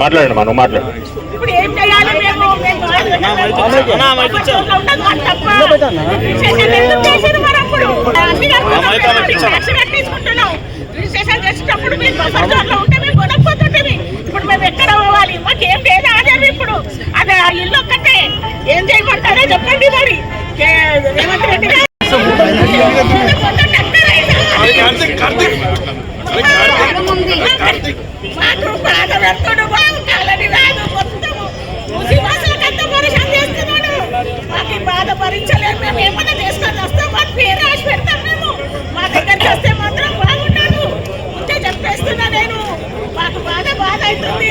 మాట్లాడండి మనం మాట్లాడు. ఇప్పుడు మేము ఎక్కడ పోవాలి? మాకేం లేదు ఆధారం. ఇప్పుడు అదే ఆ ఇల్లు ఒక్కటే ఏం చేయమంటారో చెప్పండి. మరి రేవంత్ రెడ్డి గారు మాకు బాధ పెడుతుడు, బాగుండాలని రాదు. మొత్తము ముసివాసులకంతా పరిశాన్ చేస్తున్నాడు. మాకు బాధ భరించలేదు. మేము ఏమన్నా చేసుకొని వస్తాం, మాకు పేరు రాసి పెడతాం. మేము మా దగ్గరికి వస్తే మాత్రం బాగుంటాడు. ముందే చెప్పేస్తున్నా నేను. మాకు బాధ అవుతుంది,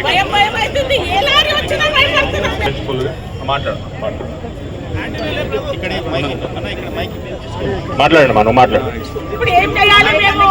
భయం అవుతుంది. ఏ లారీ వచ్చినా భయపడుతున్నాం. మాట్లాడండి మనం మాట్లాడు. ఇప్పుడు ఏం చేయాలి? మేము